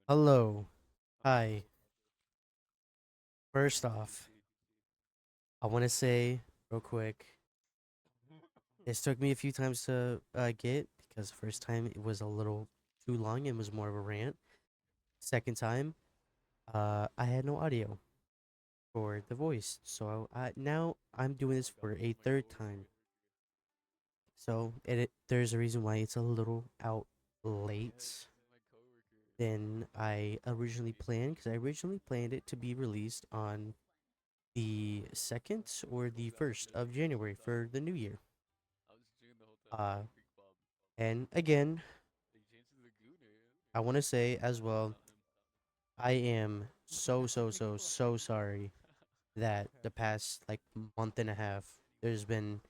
Hello. Hi. First off, I want to say real quick, this took me a few times to get because the first time it was a little too long and was more of a rant. Second time, I had no audio for the voice. So now I'm doing this for a third time. So there's a reason why it's a little out late than I originally planned because I originally planned it to be released on the 2nd or the 1st of January for the new year. Uh, and again, I want to say as well, I am so sorry that the past like month and a half, there's been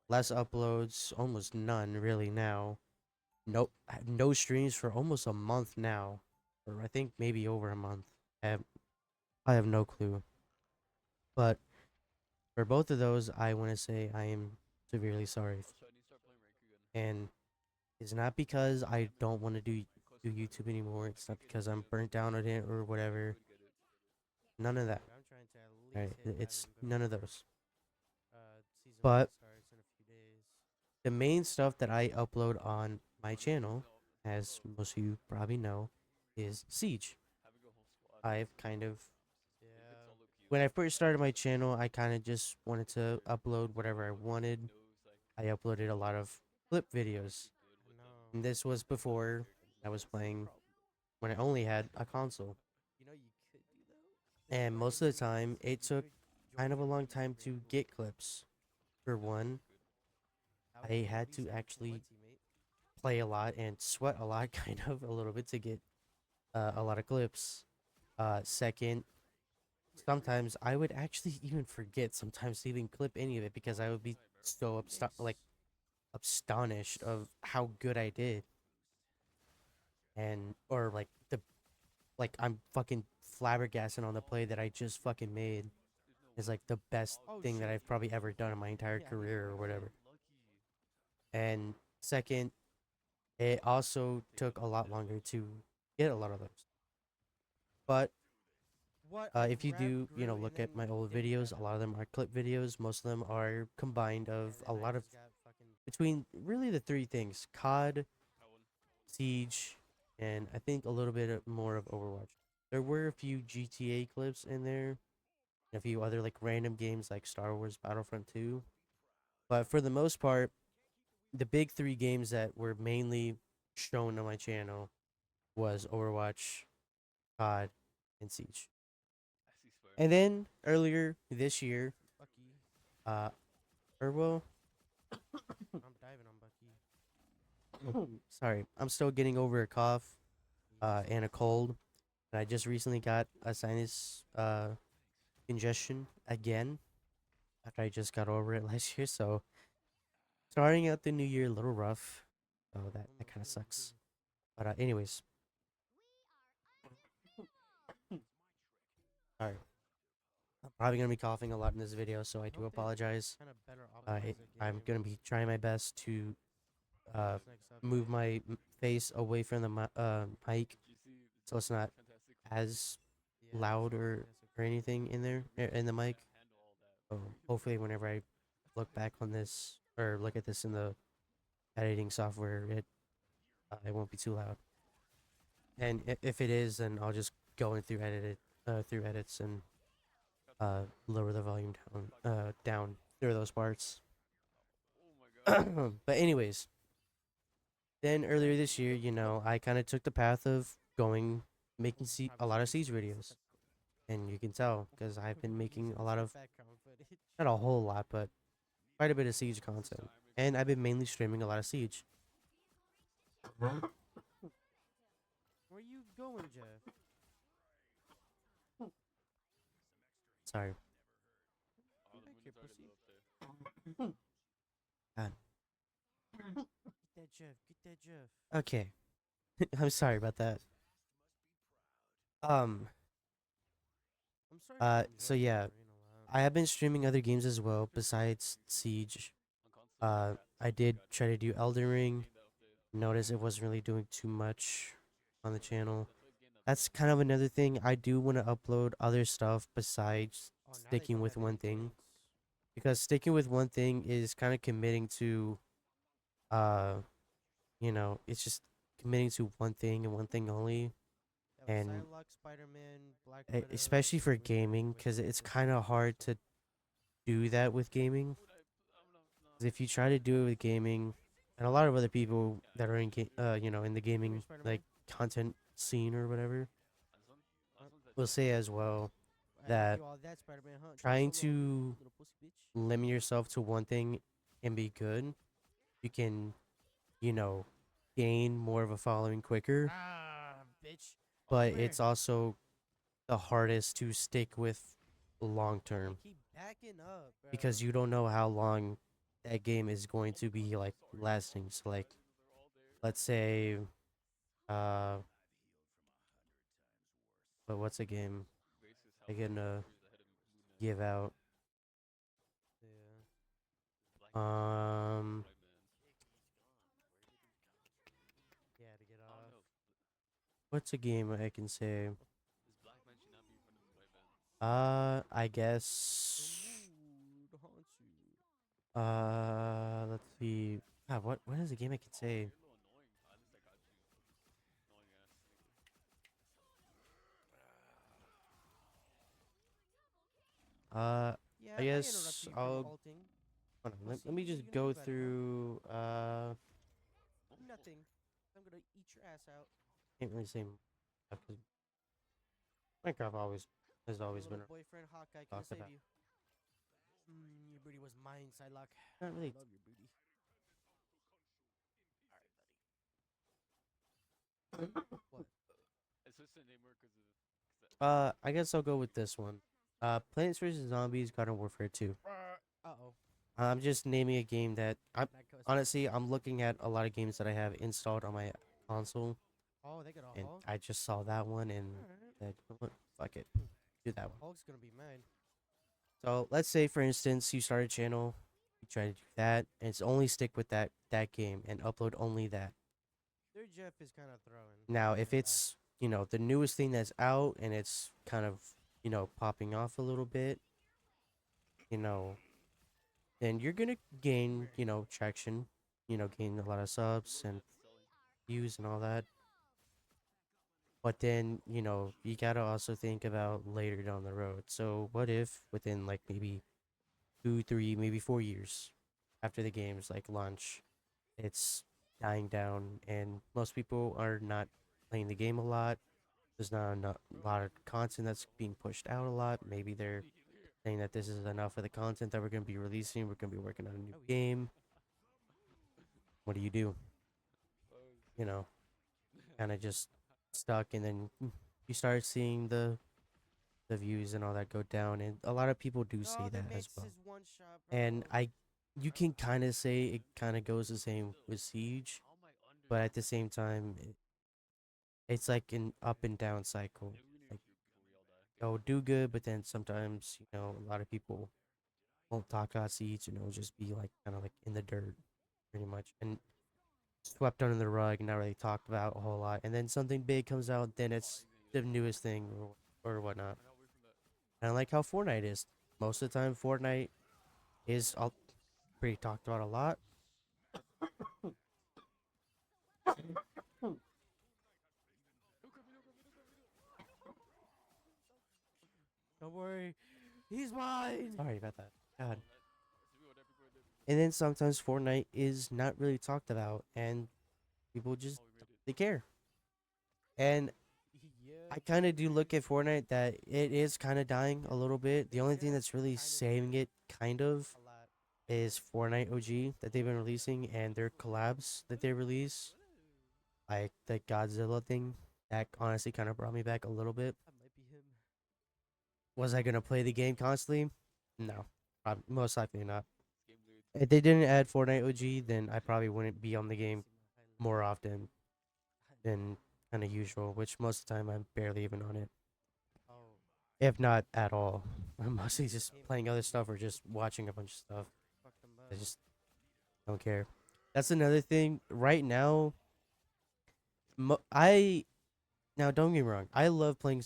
less uploads, almost none really now. No streams for almost a month now, or I think maybe over a month. I have, I have no clue. But for both of those, I want to say I am severely sorry. And it's not because I don't want to do YouTube anymore. It's not because I'm burnt down on it or whatever. None of that. Right? It's none of those. But the main stuff that I upload on my channel, as most of you probably know, is Siege. I've kind of when I first started my channel, I kind of just wanted to upload whatever I wanted. I uploaded a lot of clip videos. And this was before I was playing when I only had a console. And most of the time, it took kind of a long time to get clips. For one, I had to actually play a lot and sweat a lot, kind of a little bit to get a lot of clips. Second, sometimes I would actually even forget sometimes to even clip any of it because I would be so astonished of how good I did, and or like I'm fucking flabbergasted on the play that I just fucking made is like the best thing that I've probably ever done in my entire career or whatever. And second, it also took a lot longer to get a lot of those. But if you do, look at my old videos, a lot of them are clip videos. Most of them are combined of a lot of between really the three things: COD, Siege, and I think a little bit more of Overwatch. There were a few GTA clips in there, and a few other like random games like Star Wars Battlefront 2. But for the most part, the big three games that were mainly shown on my channel was Overwatch, COD, and Siege. And then earlier this year, uh, or well, sorry, I'm still getting over a cough, and a cold, and I just recently got a sinus congestion again after I just got over it last year. So starting out the new year a little rough. So that kind of sucks. But anyways, sorry. I'm probably gonna be coughing a lot in this video, so I do apologize. I'm gonna be trying my best to uh move my face away from the mic so it's not as loud or anything in there in the mic. So hopefully, whenever I look back on this or look at this in the editing software, it won't be too loud. And if it is, then I'll just go in through edits and lower the volume down through those parts. But anyways, then earlier this year, I kind of took the path of going making a lot of Siege videos, and you can tell because I've been making a lot of not a whole lot, but quite a bit of Siege content, and I've been mainly streaming a lot of Siege. Where you going, Jeff? Sorry. Get back here, pussy. God. Get that Jeff. Get that Jeff. Okay. I'm sorry about that. Um. So yeah, I have been streaming other games as well besides Siege. I did try to do Elden Ring. Notice it wasn't really doing too much on the channel. that's kind of another thing. I do want to upload other stuff besides Oh, now they sticking don't with have one thing, maintenance. because sticking with one thing is kind of committing to uh it's just committing to one thing and one thing only. They have And Psylocke, Spider-Man, Black Widow, especially for Wizard, gaming, because Wizard, it's kind Wizard, of hard Wizard. to do that with gaming. 'Cause if you try to do it with gaming, and a lot of other people that are in the Come here, gaming Spider-Man. like content scene or whatever, Uh, will say as well I give that you all that, Spider-Man, huh? Try trying solo on me, to little pussy bitch. limit yourself to one thing and be good, you can, you know, gain more of a following quicker, Ah, bitch. but Come here. it's also the hardest to stick with long They term, keep backing up, because bro. you don't know how long that game is going to be like lasting. So like, let's say, uh, but what's a game I can give out? Yeah. Um, Yeah, to get off. what's a game I can say? I guess. Ooh, the haunt you. Let's see. God, what is a game I can say? Uh, I Yeah, I guess interrupted you from I'll alting. hold on. Let me Pussy, what are just you gonna do go about it, huh? through. Nothing. I'm gonna eat your ass out. Can't really say because Minecraft always has Your always been little boyfriend Hawkeye couldn't talked save about. you. Your booty was mine, Psylocke. Not I really. love your booty. Alright, buddy. What? I guess I'll go with this one. Plants vs Zombies Garden Warfare 2. Uh-oh. I'm just naming a game that That cussing. honestly I'm looking at a lot of games that I have installed on my console, Oh, they got a and Hulk? I just saw that one and Alright. said, "You know what? Fuck it, do that one." Hulk's gonna be mad. So let's say, for instance, you start a channel, you try to do that, and it's only stick with that game and upload only that. Their Jeff is kind of throwing. Now, Not if gonna lie. it's the newest thing that's out and it's kind of popping off a little bit, you know, then you're gonna Come gain here. traction, gain a lot of subs and views and all that. But then, you gotta also think about later down the road. So what if within like maybe 2, 3, maybe 4 years after the game's like launch, it's dying down and most people are not playing the game a lot. There's not a lot of content that's being pushed out a lot. Maybe they're saying that this is enough of the content that we're gonna be releasing. We're gonna be working on a new Oh, yeah. game. What do? You know, kind of just stuck, and then you start seeing the views and all that go down, and a lot of people do say No, they that made as this well. is one shot, And bro. you can kind of say it kind of goes the same with Siege, but at the same time, it's like an up and down cycle. Like, it'll do good, but then sometimes a lot of people won't talk about Siege, and it'll just be like kind of like in the dirt, pretty much, and swept under the rug, and not really talked about a whole lot. And then something big comes out, then it's the newest thing or whatnot. Kind of like how Fortnite is. Most of the time, Fortnite is pretty talked about a lot. Don't worry. He's mine. Sorry about that. God. And then sometimes Fortnite is not really talked about, and people just don't really care. And Yeah, I kind of do look at Fortnite that it is kind of dying a little bit. The it only thing just that's really kind of saving did it, kind of, a lot. is Fortnite OG that they've been releasing and their collabs that they release, like the Godzilla thing. That honestly kind of brought me back a little bit. That might be him. Was I gonna play the game constantly? No, most likely not. If they didn't add Fortnite OG, then I probably wouldn't be on the game more often than kind of usual. Which most of the time I'm barely even on it, Oh, if not at all. I'm mostly I just hate when playing other people do stuff that. or just watching a bunch of stuff. Fuck them I up. just don't care. That's another thing. Right now, I Now, don't get me wrong. I love playing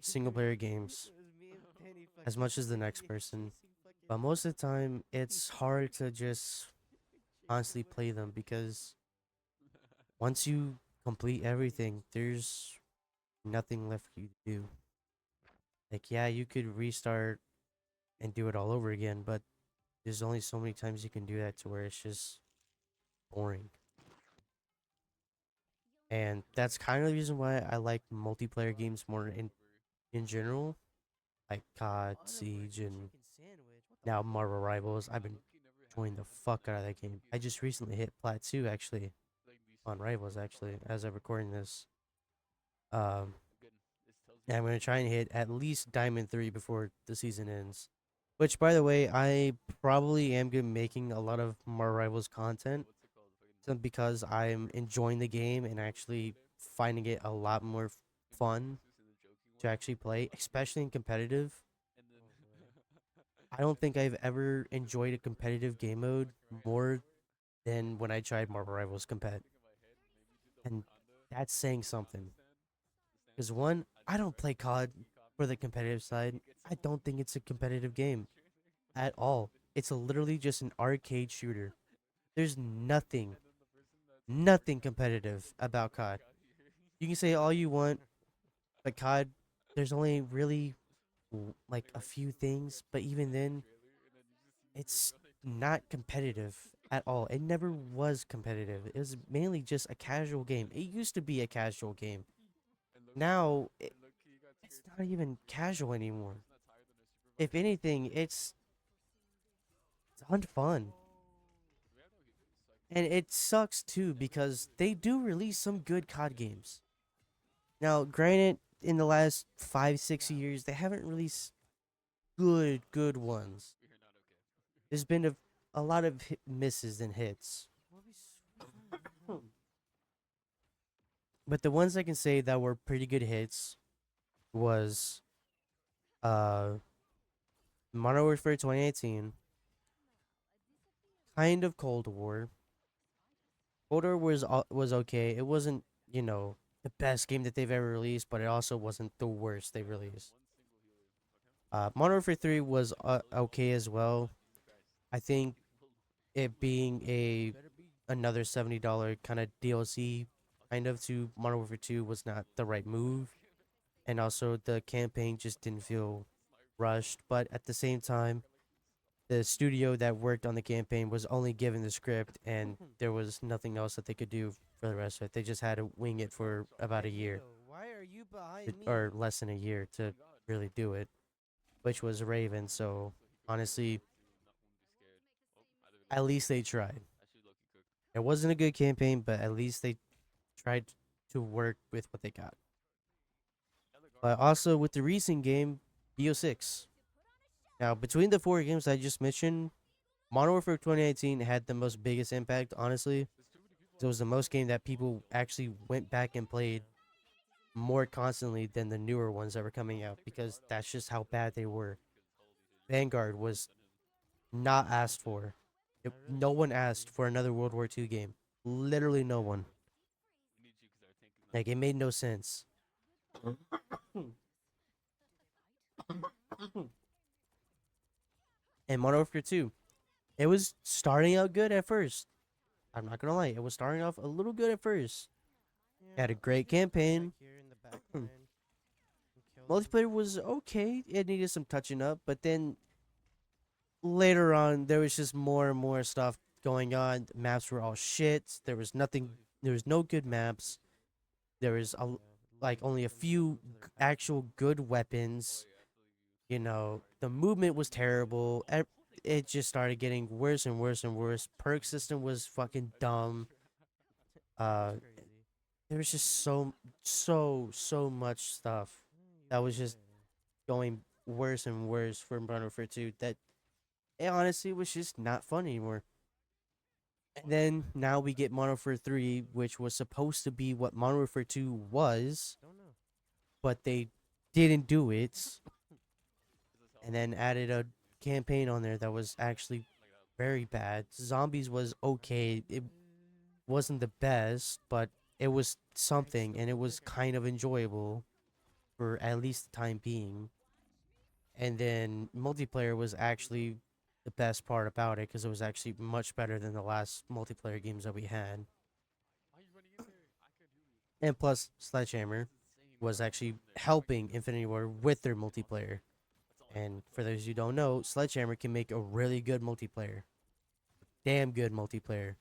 single player games as much as the next person, but most of the time it's hard to just honestly play them because once you complete everything, there's nothing left for you to do. Like, yeah, you could restart and do it all over again, but there's only so many times you can do that to where it's just boring. And that's kind of the reason why I like multiplayer games more in general, like COD, Siege, and now Marvel Rivals. I've been enjoying the fuck out of that game. I just recently hit Plat 2 actually on Rivals actually as I'm recording this. Um, and I'm gonna try and hit at least Diamond 3 before the season ends. Which, by the way, I probably am gonna be making a lot of Marvel Rivals content because I'm enjoying the game and actually finding it a lot more fun to actually play, especially in competitive. I don't think I've ever enjoyed a competitive game mode more than when I tried Marvel Rivals Compet. And that's saying something. Because one, I don't play COD for the competitive side. I don't think it's a competitive game at all. It's literally just an arcade shooter. There's nothing competitive about COD. You can say all you want, but COD, there's only really like a few things, but even then, it's not competitive at all. It never was competitive. It was mainly just a casual game. It used to be a casual game. Now it's not even casual anymore. If anything, it's unfun. And it sucks too because they do release some good COD games. Now, granted, in the last 5, 6 years, they haven't released good ones. There's been a lot of misses and hits. But the ones I can say that were pretty good hits was uh Modern Warfare 2018, kind of Cold War. Cold War was okay. It wasn't, the best game that they've ever released, but it also wasn't the worst they've released. Modern Warfare 3 was okay as well. I think it being another $70 kind of DLC kind of to Modern Warfare 2 was not the right move. And also the campaign just didn't feel rushed, but at the same time, the studio that worked on the campaign was only given the script and there was nothing else that they could do for the rest of it. They just had to wing it for about a year Why are you behind me? or less than a year to really do it, which was Raven. So honestly, at least they tried. It wasn't a good campaign, but at least they tried to work with what they got. But also with the recent game, BO6. Now, between the four games I just mentioned, Modern Warfare 2018 had the most biggest impact, honestly. It was the most game that people actually went back and played more constantly than the newer ones that were coming out because that's just how bad they were. Vanguard was not asked for. No one asked for another World War II game. Literally no one. Like, it made no sense. And Modern Warfare 2, it was starting out good at first. I'm not gonna lie, it was starting off a little good at first. It had a great campaign. Multiplayer was okay. It needed some touching up, but then later on, there was just more and more stuff going on. The maps were all shit. There was nothing. There was no good maps. There was like only a few actual good weapons. The movement was terrible. It just started getting worse and worse and worse. Perk system was fucking dumb. Uh, there was just so much stuff that was just going worse and worse for Modern Warfare 2 that it honestly was just not fun anymore. And then now we get Modern Warfare 3, which was supposed to be what Modern Warfare 2 was, but they didn't do it. And then added a campaign on there that was actually very bad. Zombies was okay. It wasn't the best, but it was something, and it was kind of enjoyable for at least the time being. And then multiplayer was actually the best part about it because it was actually much better than the last multiplayer games that we had. And plus, Sledgehammer was actually helping Infinity Ward with their multiplayer. And for those who don't know, Sledgehammer can make a really good multiplayer. Damn good multiplayer.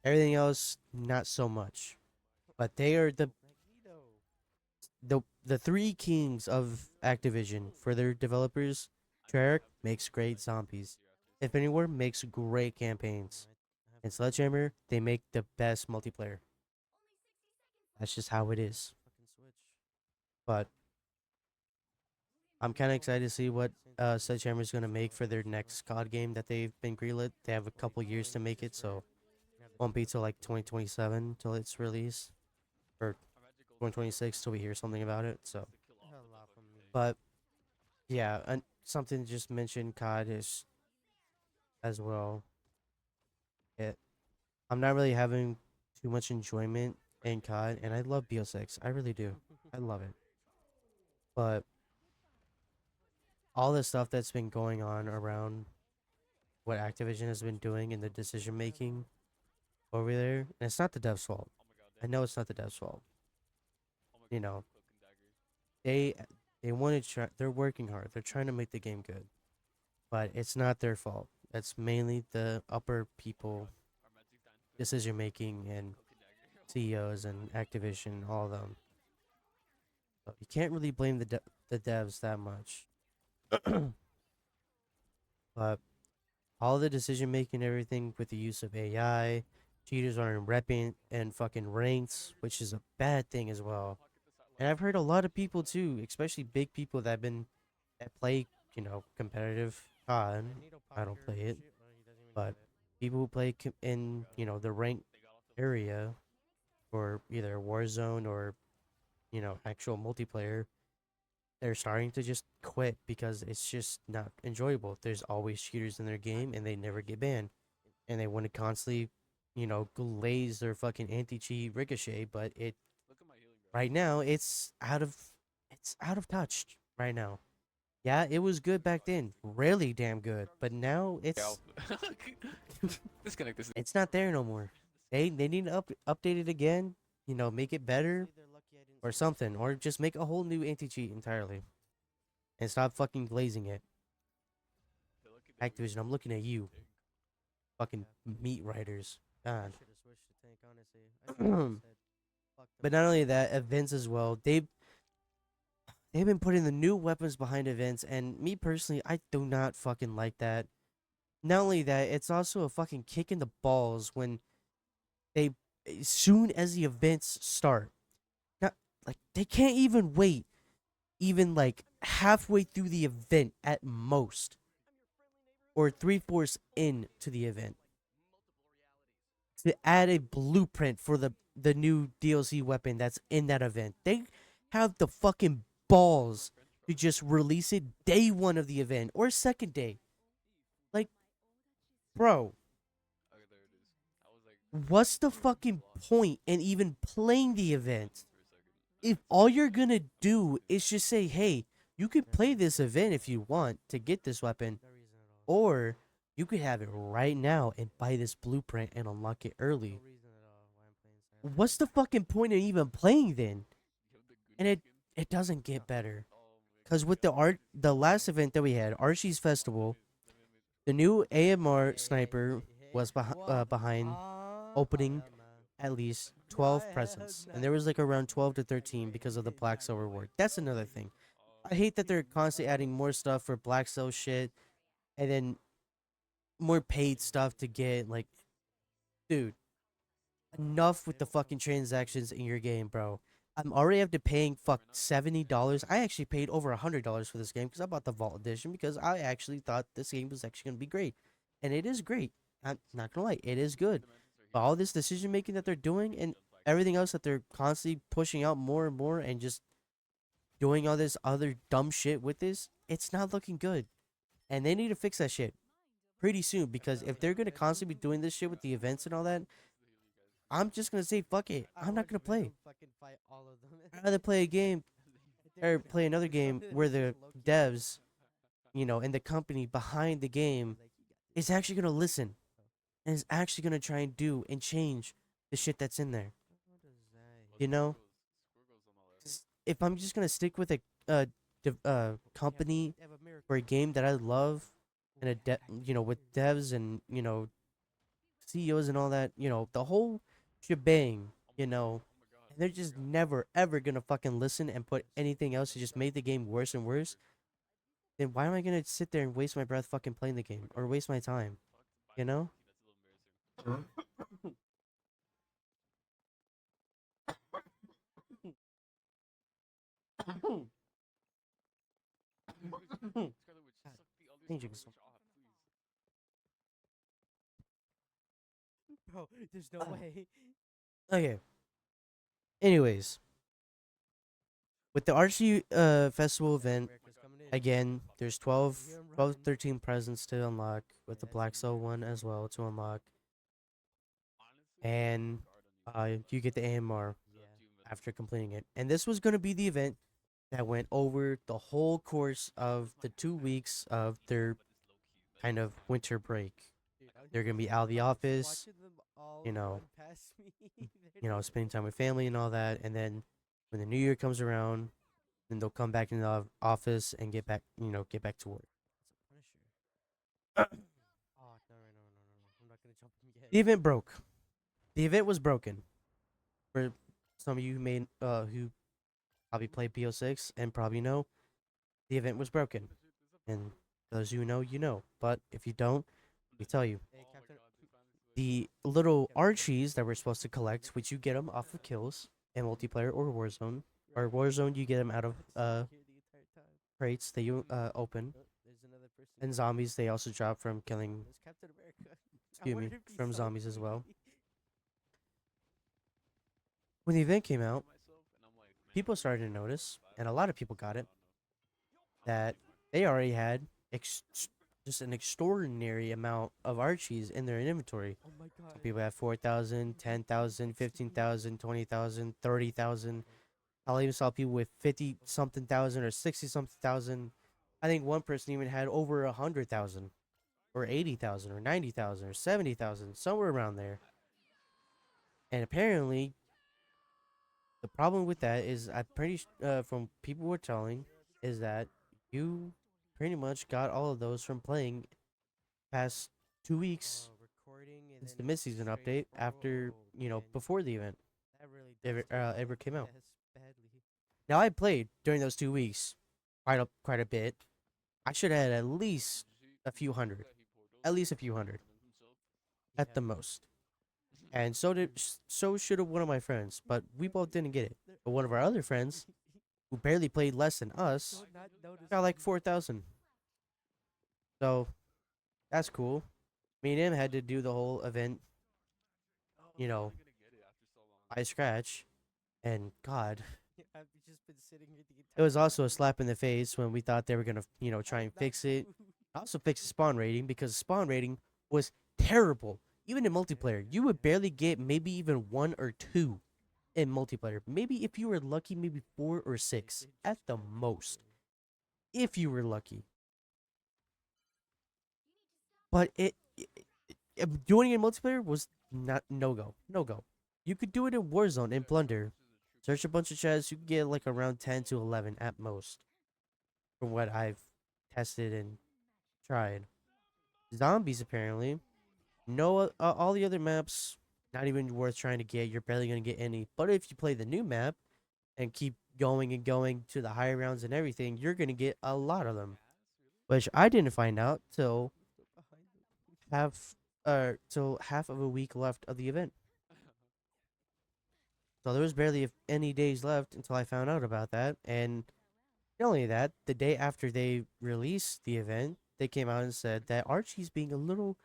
Everything else, not so much. But they are the three kings of Activision for their developers. Treyarch makes great zombies. Infinity Ward makes great campaigns. And Sledgehammer, they make the best multiplayer. That's just how it is. But I'm kind of excited to see what Sledgehammer is going to make for their next COD game that they've been greenlit. They have a couple years to make it, so won't be till like 2027 till it's released, or 2026 till we hear something about it. So, but yeah, and something just mentioned COD is as well. It I'm not really having too much enjoyment in COD, and I love BO6. I really do. I love it, but all the stuff that's been going on around what Activision has been doing in the decision making over there, and it's not the devs' fault. I know it's not the devs' fault. You know, they they want to try. They're working hard. They're trying to make the game good, but it's not their fault. It's mainly the upper people decision making and CEOs and Activision, all of them. So you can't really blame the devs that much. But all the decision making, everything with the use of AI, cheaters aren't repping and fucking ranks, which is a bad thing as well. And I've heard a lot of people too, especially big people that play, competitive COD. I don't play it, but people who play in, the ranked area or either Warzone or, actual multiplayer, they're starting to just quit because it's just not enjoyable. There's always cheaters in their game and they never get banned. And they want to constantly, glaze their fucking anti-cheat ricochet, but it right now it's out of touch right now. Yeah, it was good back then, really damn good, but now Disconnect this. it's not there no more. They need to update it again, make it better or something, or just make a whole new anti-cheat entirely and stop fucking glazing it. Activision, I'm looking at you, fucking meat writers. God. But not only that, events as well. They've been putting the new weapons behind events, and me personally, I do not fucking like that. Not only that, it's also a fucking kick in the balls when they, as soon as the events start, not like they can't even wait, even like halfway through the event at most, or three-fourths into the event, to add a blueprint for the new DLC weapon that's in that event. They have the fucking balls to just release it day one of the event or second day. Like, bro, Okay, there it is. I was like, what's the fucking point in even playing the event if all you're gonna do is just say, hey, you can play this event if you want to get this weapon, or you could have it right now and buy this blueprint and unlock it early. What's the fucking point of even playing then? And it doesn't get better. Cause with the last event that we had, Archie's Festival, the new AMR sniper was behind opening at least 12 presents, and there was like around 12 to 13 because of the Black Cell reward. That's another thing. I hate that they're constantly adding more stuff for Black Cell shit, and then more paid stuff to get. Like, dude, enough with the fucking transactions in your game, bro. I'm already after paying $70. I actually paid over $100 for this game because I bought the Vault Edition because I actually thought this game was actually gonna be great, and it is great. I'm not gonna lie, it is good. But all this decision making that they're doing and everything else that they're constantly pushing out more and more and just doing all this other dumb shit with this, it's not looking good. And they need to fix that shit pretty soon because if they're gonna constantly be doing this shit with the events and all that, I'm just gonna say fuck it. I I'm not watched gonna play. Venom fucking fight all of them. I'd rather play a game They're or play another it's game something where that's the low-key devs, and the company behind the game like, you got is this. actually gonna listen and is actually gonna try and do and change the shit that's in there. What is that? You know, Squirgles on my left. 'Cause if I'm just gonna stick with a company They have a miracle. or a game that I love and with devs and CEOs and all that, the whole shebang, and they're just never ever gonna fucking listen and put anything else to just make the game worse and worse. Then why am I gonna sit there and waste my breath fucking playing the game or waste my time? You know? That's a little embarrassing. Scarlet Witch, suck the other Changing Scarlet Witch off, please. Bro, there's no way. Okay. Anyways, with the Archie festival event, America's coming in. again, there's 12, Hear 'em 12, run. 13 presents to unlock with the Yeah, Black that's Cell gonna be one crazy. as well to unlock. Honestly, And you get the AMR Yeah. after completing it. And this was going to be the event that went over the whole course of the 2 weeks of their kind of winter break. Dude, They're going to be out of the I was office, watching them all you know, run past me. They're just spending time with family and all that. And then when the new year comes around, then they'll come back in the office and get back to work. Punisher. Oh, no. I'm not gonna jump him yet. The event broke. The event was broken. For some of you who probably play BO6 and probably know, the event was broken. And those who know, you know. But if you don't, let me tell you. Hey, Captain. The little Archies that we're supposed to collect, which you get them off of kills in multiplayer or Warzone. Or Warzone, you get them out of Here the entire time. crates that you open. Oh, there's another person. And zombies, they also drop from killing, There's Captain America. I excuse me, wonder if he from saw zombies as well. me. When the event came out, people started to notice, and a lot of people got it, that they already had just an extraordinary amount of Archies in their inventory. Oh my god. Some people have 4,000, 10,000, 15,000, 20,000, 30,000. I even saw people with 50 something thousand or 60 something thousand. I think one person even had over 100,000 or 80,000 or 90,000 or 70,000, somewhere around there. And apparently, the problem with that is from people were telling is that you pretty much got all of those from playing past 2 weeks Recording and since then the mid-season straight update after forward, man. before the event That really ever does take ever up came out. yes, badly. Now I played during those 2 weeks quite a bit. I should have had at least a few hundred, at least a few hundred at the Yeah. most. And so should have one of my friends, but we both didn't get it. But one of our other friends, who barely played less than us, Don't not notice got like me. 4,000. So that's cool. Me and him had to do the whole event, by scratch, and God, I've just been sitting here the it was entire also a time. slap in the face when we thought they were gonna, try and Not fix it. food. Also fix the spawn rating because spawn rating was terrible. Even in multiplayer, you would barely get maybe even 1 or 2 in multiplayer. Maybe if you were lucky, maybe 4 or 6 at the most, if you were lucky. But doing it in multiplayer was not no go. You could do it in Warzone in Plunder. Search a bunch of chests, you could get like around 10 to 11 at most, from what I've tested and tried. Zombies apparently, no, all the other maps, not even worth trying to get. You're barely gonna get any. But if you play the new map and keep going and going to the higher rounds and everything, you're gonna get a lot of them. Which I didn't find out till Still behind it. half of a week left of the event. So there was barely any days left until I found out about that. And not only that, the day after they released the event, they came out and said that Archie's being a little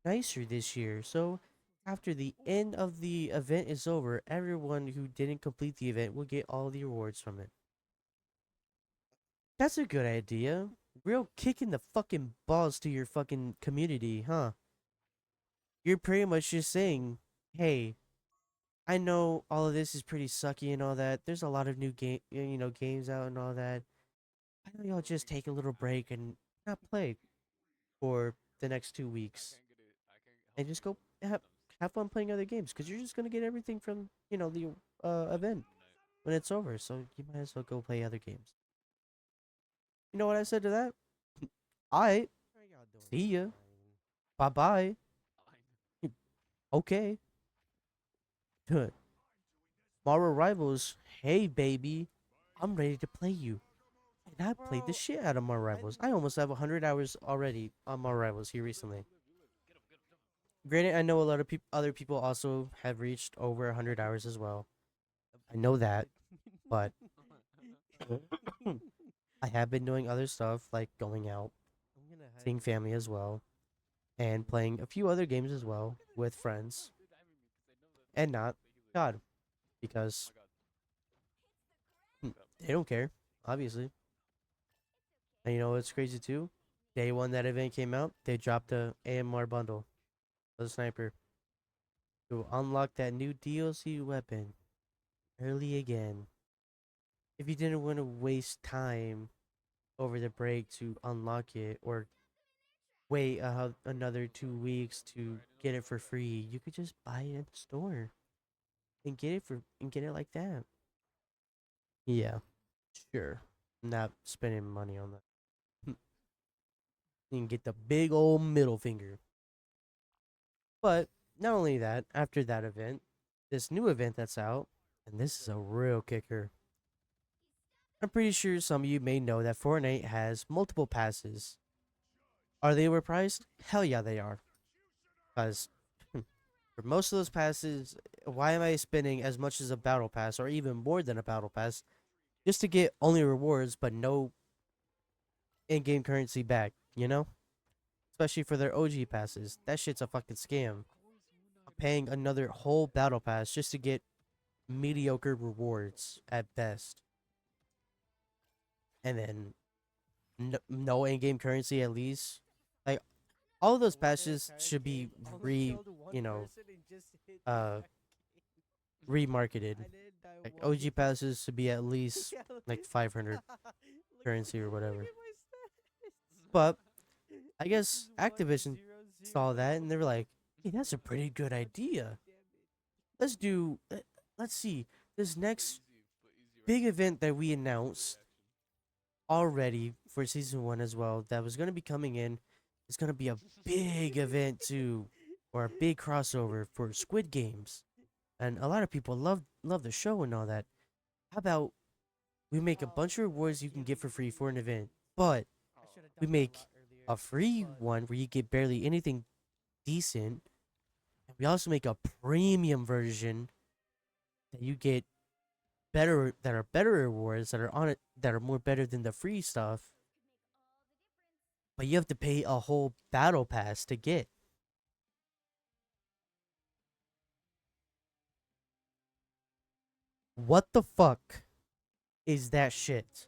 nicer this year. So after the end of the event is over, everyone who didn't complete the event will get all the rewards from it. That's a good idea. Real kicking the fucking balls to your fucking community, huh? You're pretty much just saying, hey, I know all of this is pretty sucky and all that. There's a lot of new games out and all that. I know y'all just take a little break and not play for the next 2 weeks and just go have fun playing other games because you're just gonna get everything from the event when it's over. So you might as well go play other games. You know what I said to that? I How y'all doing? see ya. Fine. Bye bye. Okay. Good. Tomorrow Rivals. Hey baby, I'm ready to play you. And I played the Bro, shit out of my Rivals. I almost have 100 hours already on my Rivals here recently. Granted, I know a lot of other people also have reached over 100 hours as well. I know that, but I have been doing other stuff like going out, I'm gonna hide seeing this family as well, and playing a few other games as well with friends and not God because they don't care, obviously. And you know what's crazy too? Day one that event came out, they dropped a AMR bundle, the sniper, to unlock that new DLC weapon early again. If you didn't want to waste time over the break to unlock it or wait another 2 weeks to get it for free, you could just buy it at the store and get it like that. Yeah, sure. Not spending money on that. You can get the big old middle finger. But not only that, after that event, this new event that's out, and this is a real kicker. I'm pretty sure some of you may know that Fortnite has multiple passes. Are they overpriced? Hell yeah, they are. Because for most of those passes, why am I spending as much as a battle pass or even more than a battle pass just to get only rewards but no in-game currency back, you know? Especially for their OG passes. That shit's a fucking scam. I'm paying another whole battle pass just to get mediocre rewards at best. And then no in-game currency at least. Like all of those passes should be you know, uh remarketed. Like OG passes should be at least like 500 currency or whatever. But I guess Activision saw that and they were like, "Hey, that's a pretty good idea. Let's do let's see this next big event that we announced already for season 1 as well that was going to be coming in. It's going to be a big event too or a big crossover for Squid Games. And a lot of people love the show and all that. How about we make a bunch of rewards you can get for free for an event, but we make a free one where you get barely anything decent. And we also make a premium version that you get better rewards that are on it that are more better than the free stuff. But you have to pay a whole battle pass to get. What the fuck is that shit?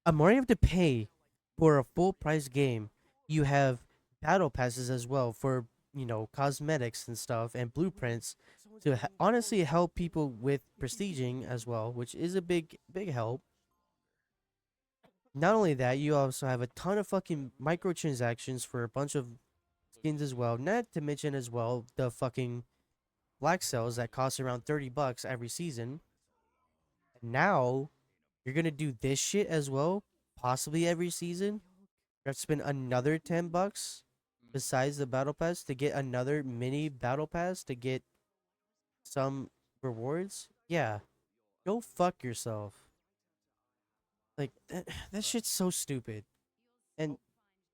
I'm already have to pay for a full price game. You have battle passes as well for cosmetics and stuff and blueprints to honestly help people with prestiging as well, which is a big help. Not only that, you also have a ton of fucking microtransactions for a bunch of skins as well. Not to mention as well the fucking black cells that cost around $30 every season. And now you're gonna do this shit as well, possibly every season. You have to spend another $10 besides the battle pass to get another mini battle pass to get some rewards. Yeah, go fuck yourself. Like that shit's so stupid. And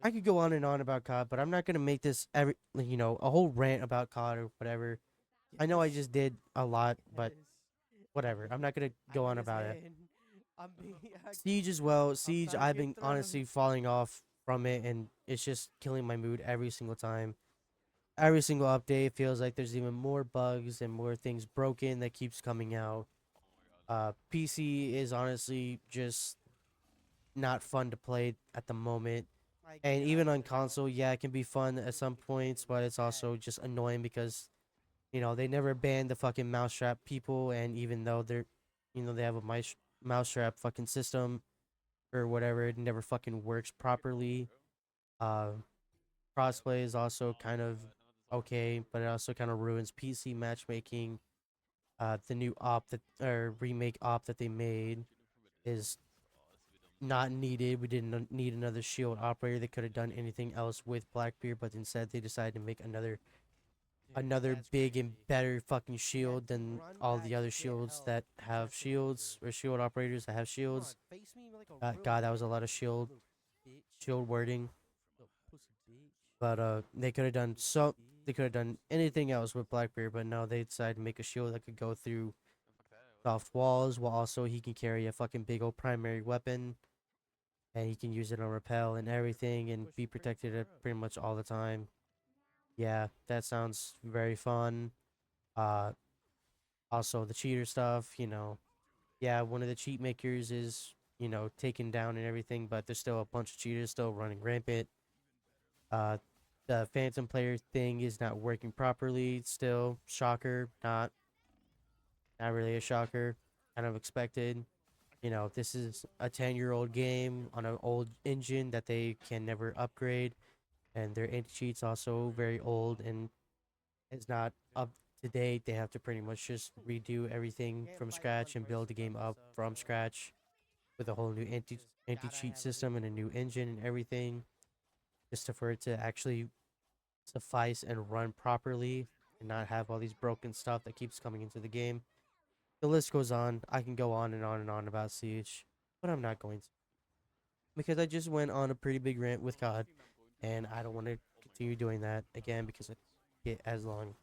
I could go on and on about COD, but I'm not gonna make this a whole rant about COD or whatever. I know I just did a lot, but whatever. I'm not gonna go on about it. Siege as well. Siege, I've been honestly falling off from it, and it's just killing my mood every single time. Every single update feels like there's even more bugs and more things broken that keeps coming out. PC is honestly just not fun to play at the moment. And even on console, yeah, it can be fun at some points, but it's also just annoying because They never banned the fucking mousetrap people, and even though they have a mousetrap fucking system or whatever, it never fucking works properly. Uh, Crossplay is also kind of okay, but it also kind of ruins PC matchmaking. The new op that or remake op that they made is not needed. We didn't need another shield operator. They could have done anything else with Blackbeard, but instead they decided to make another That's big and crazy. better fucking Yeah, shield dude, than run all back the other and get shields help. that have Just in shields or shield operators that have Come on, shields. face me like a real God, that was a man. lot of Little bitch. shield wording. Little pussy bitch. But they could have done Pussy they bitch. could have done anything else with Blackbeard, but no, they decided to make a shield that could go through soft walls while also he can carry a fucking big old primary weapon and he can use it on repel and everything and Push be the pretty protected fur up. pretty much all the time. Yeah, that sounds very fun. Uh Also the cheater stuff, yeah, one of the cheat makers is, taken down and everything, but there's still a bunch of cheaters still running rampant. Uh, the phantom player thing is not working properly still. Shocker, not really a shocker. Kind of expected. This is a 10-year-old game on an old engine that they can never upgrade, and their anti cheats also very old and is not up to date. They have to pretty much just redo everything Can't from fight one scratch and build the person by game up myself, from bro. scratch with a whole new Just anti gotta cheat have a good system and a new crew. engine and everything, just for it to actually suffice and run properly and not have all these broken stuff that keeps coming into the game. The list goes on. I can go on and on and on about Siege, but I'm not going to because I just went on a pretty big rant with COD, and I don't want to continue doing that again because it get as long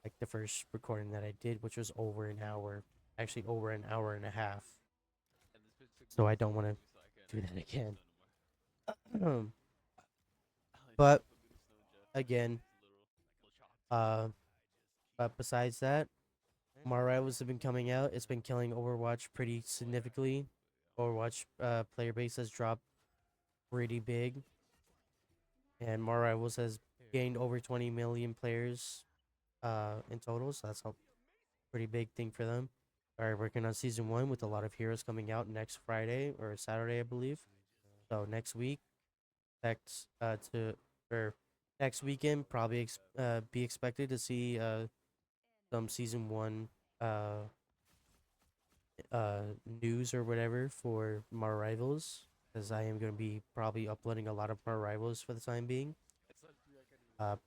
like the first recording that I did, which was over an hour, actually over an hour and a half. So I don't want to do that again. But again, uh, but besides that, more rivals have been coming out. It's been killing Overwatch pretty significantly. Overwatch player base has dropped pretty big, and more rivals has gained over 20 million players in total. So that's a pretty big thing for them. Are working on season one with a lot of heroes coming out next Friday or Saturday, I believe. So next week, next to or next weekend, probably be expected to see some season one uh news or whatever for my rivals, because I am going to be probably uploading a lot of my rivals for the time being.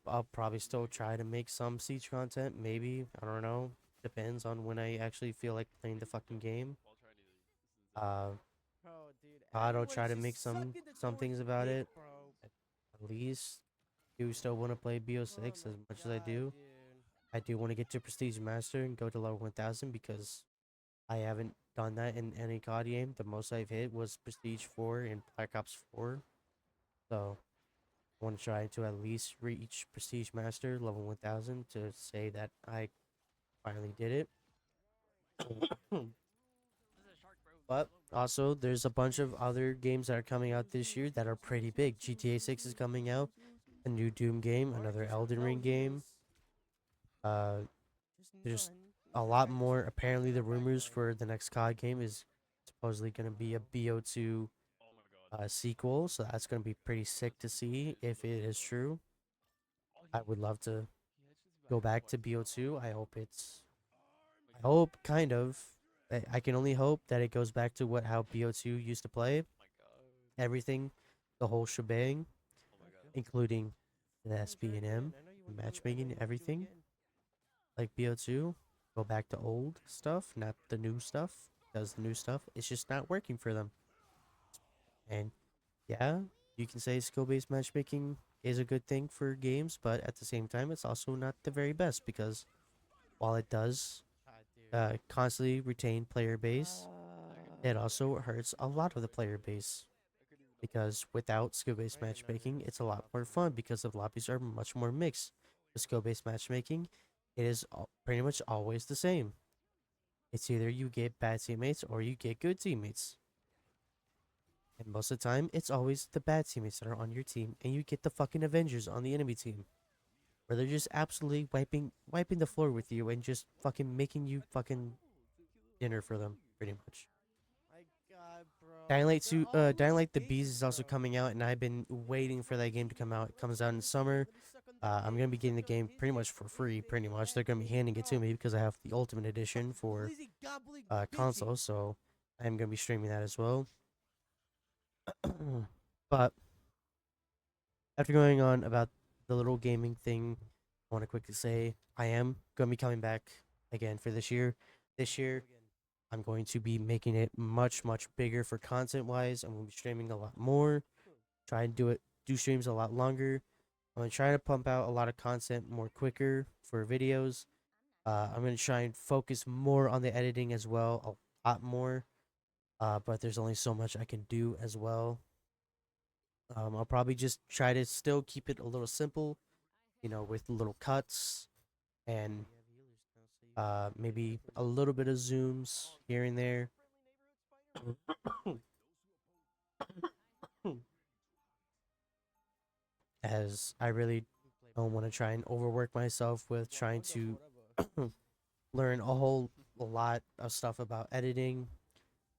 I'll probably still try to make some Siege content, maybe. I don't know. Depends on when I actually feel like playing the fucking game. Uh, Bro, dude, I'll try everyone's to make just some sucking the some things Tory about dick, it. bro. At least do still want to play Oh BO6 my as much as I god, do. dude. I do want to get to Prestige Master and go to level 1000 because I haven't done that in any COD game. The most I've hit was Prestige 4 in Black Ops 4. So I want to try to at least reach Prestige Master level 1000 to say that I finally did it. But also, there's a bunch of other games that are coming out this year that are pretty big. GTA 6 is coming out, a new Doom game, Alright, another just Elden no Ring game. heals. Uh, Just there's none. a lot more. Apparently, the rumors for the next COD game is supposedly going to be a BO2 sequel, so that's going to be pretty sick to see if it is true. I would love to go back to BO2. I hope kind of. I can only hope that it goes back to how BO2 used to play. Everything, the whole shebang, including the Try again. SB&M, I know you the want to do it. I know matchmaking, you want to do it everything, again. like BO2. Go back to old stuff, not the new stuff. Because the new stuff is just not working for them. And yeah, you can say skill based matchmaking is a good thing for games, but at the same time, it's also not the very best because while it does Dude. constantly retain player base, it also hurts a lot of the player base. Because without skill based matchmaking, it's a lot more fun because the lobbies are much more mixed. With skill based matchmaking, it is pretty much always the same. It's either you get bad teammates or you get good teammates. And most of the time, it's always the bad teammates that are on your team, and you get the fucking Avengers on the enemy team. where they're just absolutely wiping the floor with you and just fucking making you fucking dinner for them, pretty much. My God, bro. Dying Light They're 2, all Dying Light the little Beast bitches, is also bro. coming out, and I've been waiting for that game to come out. It comes out in summer. Let me suck on that I'm dick, gonna be getting the suck on game his pretty dick, much for his free, big pretty much. fat They're gonna be dick, handing it to bro. me because I have the Ultimate Edition Fucking for glizzy gobbling console, bitchy. so I'm gonna be streaming that as well. But after going on about the little gaming thing, I want to quickly say I am gonna be coming back again for this year. This year, I'm going to be making it much bigger for content wise. I'm gonna be streaming a lot more. Try and do streams a lot longer. I'm gonna try to pump out a lot of content more quicker for videos. I'm gonna try and focus more on the editing as well, a lot more. But there's only so much I can do as well. I'll probably just try to still keep it a little simple, with little cuts and maybe a little bit of zooms here and there. As I really don't want to try and overwork myself with trying to learn a whole lot of stuff about editing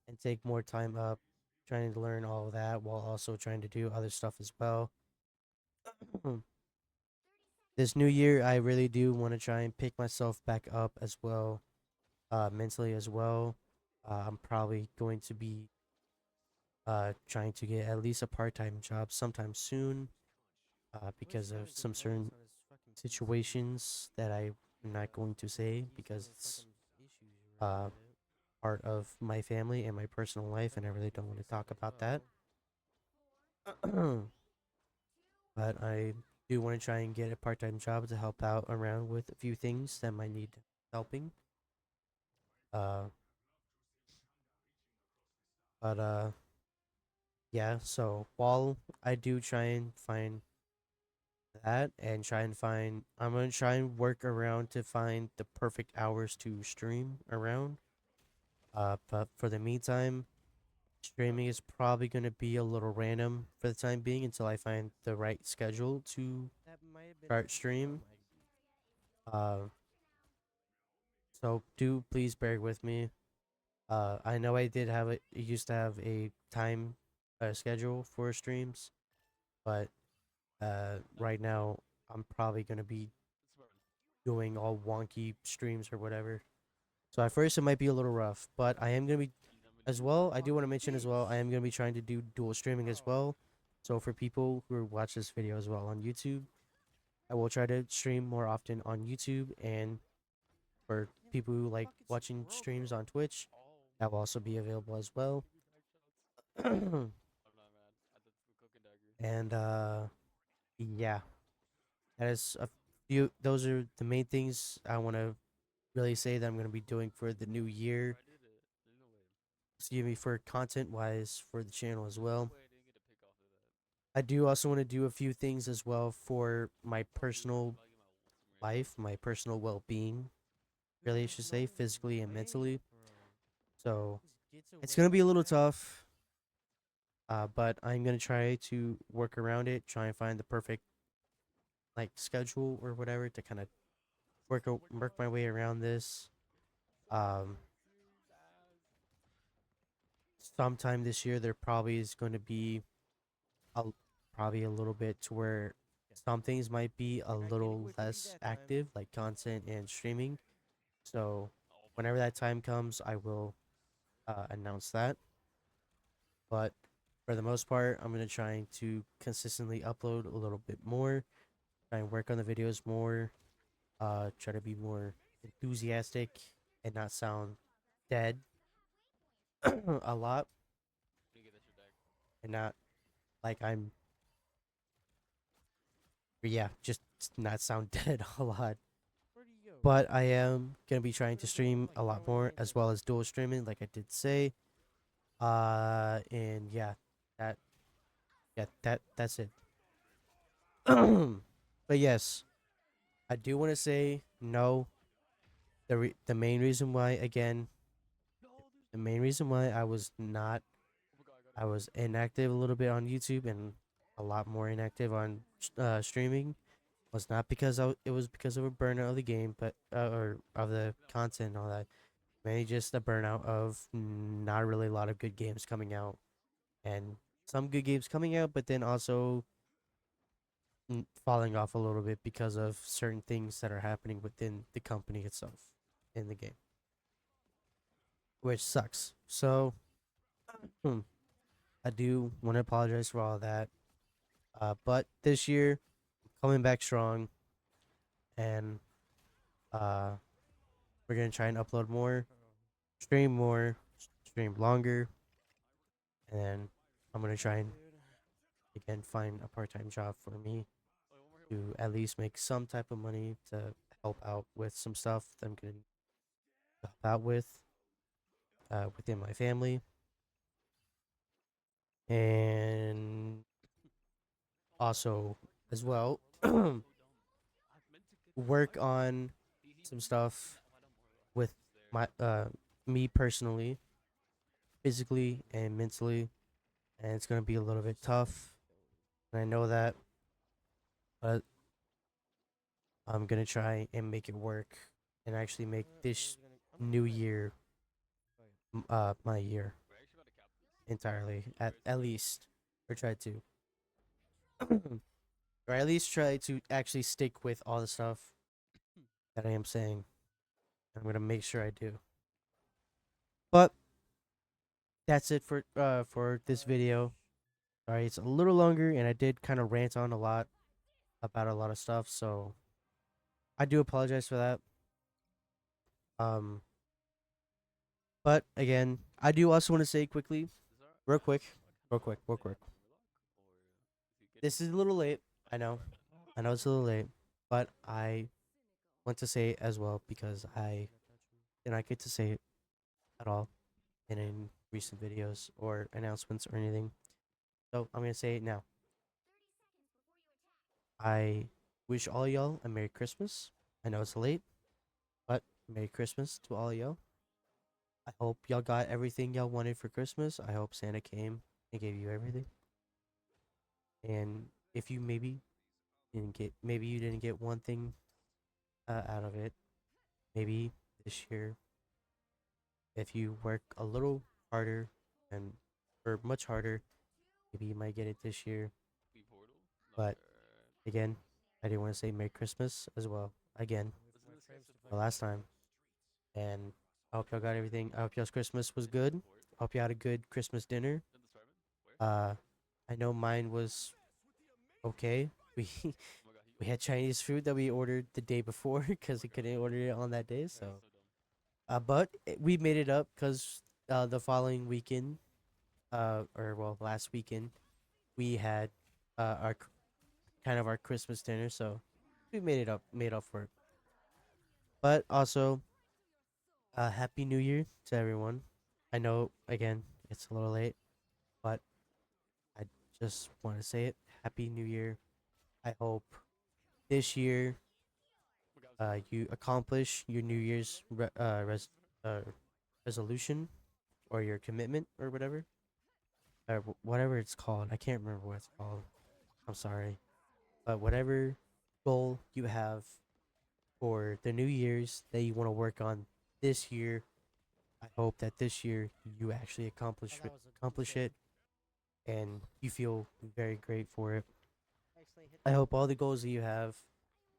and take more time up trying to learn all of that while also trying to do other stuff as well. This new year, I really do want to try and pick myself back up as well, mentally as well. I'm probably going to be trying to get at least a part-time job sometime soon, because of some certain situations that I'm not going to say because it's uh, part of my family and my personal life, and I really don't want to talk about that. But I do want to try and get a part-time job to help out around with a few things that might need helping. Uh, but yeah. So while I do try and find that and try and find, I'm gonna try and work around to find the perfect hours to stream around. But for the meantime, streaming is probably gonna be a little random for the time being until I find the right schedule to That might have been start stream. So do please bear with me. I know I did have it. Used to have a time schedule for streams, but right now I'm probably gonna be doing all wonky streams or whatever. So at first it might be a little rough, but I am gonna be as well. I do want to mention as well. I am gonna be trying to do dual streaming as well. So for people who watch this video as well on YouTube, I will try to stream more often on YouTube, and for people who like watching streams on Twitch, that will also be available as well. And yeah, that is a few. Those are the main things I want to really say that I'm going to be doing for the new year. Excuse me, for content wise for the channel as well. I do also want to do a few things as well for my personal life, my personal well being, really, I should say, physically and mentally. So it's going to be a little tough, but I'm going to try to work around it, try and find the perfect like schedule or whatever to kind of work my way around this. Um, Sometime this year there probably is going to be a probably a little bit to where some things might be a little less active, like content and streaming. So whenever that time comes, I will announce that. But for the most part, I'm gonna try to consistently upload a little bit more, try and work on the videos more, try to be more enthusiastic and not sound dead a lot, and not like I'm, yeah, just not sound dead a lot. But I am gonna be trying to stream a lot more as well as dual streaming, like I did say. And yeah, that that's it. But yes, I do want to say no. The main reason why, again, the main reason why I was inactive a little bit on YouTube and a lot more inactive on streaming was not because it was because of a burnout of the game, but or of the content and all that. Mainly just a burnout of not really a lot of good games coming out, and some good games coming out, but then also falling off a little bit because of certain things that are happening within the company itself in the game, which sucks. So I do want to apologize for all that. But this year, coming back strong, and uh, we're gonna try and upload more, stream longer, and then I'm gonna try and again find a part-time job for me to at least make some type of money to help out with some stuff that I'm gonna help out with within my family, and also as well work on some stuff with my me personally, physically and mentally, and it's gonna be a little bit tough, and I know that, but I'm gonna try and make it work and actually make this new year my year entirely at least, or try to or at least try to actually stick with all the stuff that I am saying. I'm gonna make sure I do. But that's it for this video. Sorry, it's a little longer, and I did kind of rant on a lot about a lot of stuff, so I do apologize for that. Um, but again, I do also want to say quickly, real quick, real quick, real quick. This is a little late. I know it's a little late, but I want to say it as well because I did not get to say it at all in recent videos or announcements or anything. So I'm gonna say it now. I wish all y'all a Merry Christmas. I know it's late, but Merry Christmas to all y'all. I hope y'all got everything y'all wanted for Christmas. I hope Santa came and gave you everything. And if you maybe you didn't get one thing out of it, maybe this year, if you work a little harder and or much harder, maybe you might get it this year. But again, I do want to say Merry Christmas as well. Again, the last time. And I hope y'all got everything. I hope y'all's Christmas was good. I hope you had a good Christmas dinner. Uh, I know mine was okay. We we had Chinese food that we ordered the day before because we couldn't order it on that day. So, but we made it up because the following weekend, or well, last weekend, we had kind of our Christmas dinner. So we made up for it. But also, Happy New Year to everyone. I know again it's a little late, but I just want to say it. Happy New Year. I hope this year you accomplish your New Year's resolution or your commitment or whatever. Or whatever it's called. I can't remember what it's called. I'm sorry. But whatever goal you have for the New Year's that you want to work on this year, I hope that this year you actually accomplish it and you feel very great for it. I hope all the goals that you have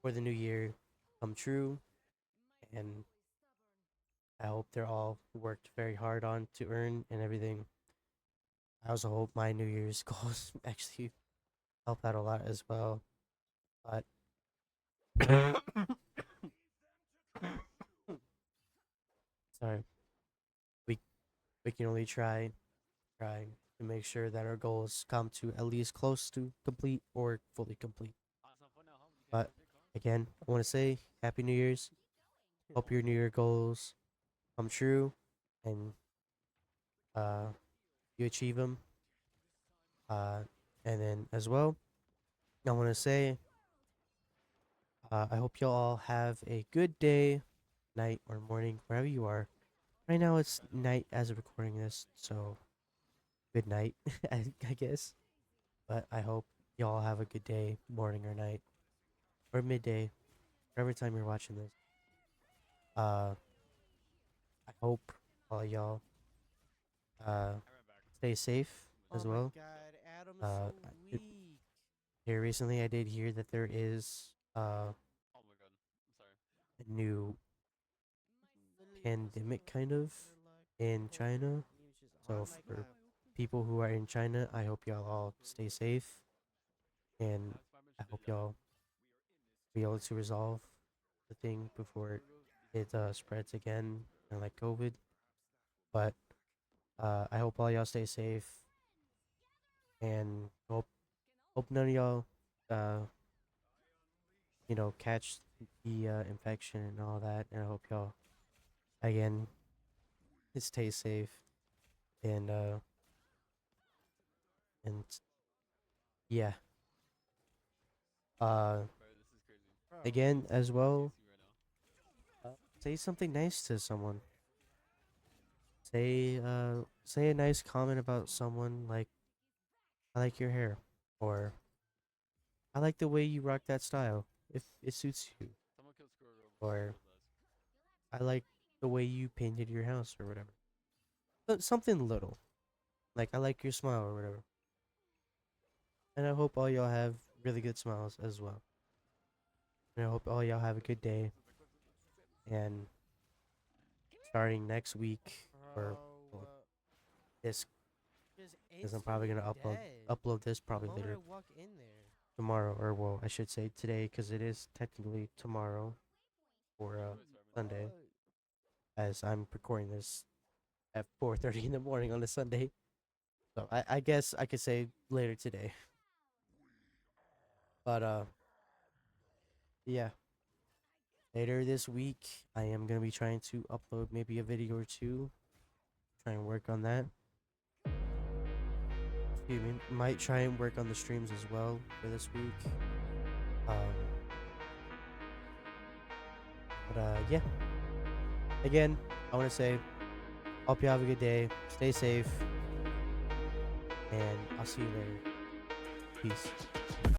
for the new year come true, and I hope they're all worked very hard on to earn and everything. I also hope my New Year's goals actually help out a lot as well. But sorry, we we can only try to make sure that our goals come to at least close to complete or fully complete. But again, I want to say Happy New Year's. Hope your New Year goals come true, and uh, you achieve them. And then as well, I want to say I hope you all have a good day, night, or morning, wherever you are. Right now it's night as of recording this, so good night, I guess. But I hope y'all have a good day, morning, or night, or midday, whatever time you're watching this. I hope all y'all I ran back. stay safe Oh as my well. god, Adam is Uh, so I- weak. Here recently, I did hear that there is Oh my god. I'm sorry. a new Literally pandemic just kind of in China. he was just So on my for god. people who are in China, I hope y'all all stay safe, and That's why I mentioned hope it, yeah. y'all be able to resolve the thing before it spreads again, and like COVID. But I hope all y'all stay safe, and hope none of y'all catch the infection and all that. And I hope y'all again stay safe, and and yeah. Bro, this is crazy. Bro, Again as well, TC right now. say something nice to someone. Say a nice comment about someone, like, I like your hair, or I like the way you rock that style if it suits you, Someone killed Squirrel. or I like the way you painted your house, or whatever. But something little, like I like your smile, or whatever. And I hope all y'all have really good smiles as well. And I hope all y'all have a good day. And starting next week, or bro, well, this, just because I'm probably gonna instantly dead. upload this The probably moment later I walk in there. tomorrow, or well, I should say today, because it is technically tomorrow, or Sunday, Fuck. as I'm recording this at 4:30 in the morning on a Sunday. So I guess I could say later today. But yeah. Later this week, I am gonna be trying to upload maybe a video or two. Try and work on that. Excuse me. Might try and work on the streams as well for this week. Yeah. Again, I want to say, hope you have a good day. Stay safe, and I'll see you later. Peace.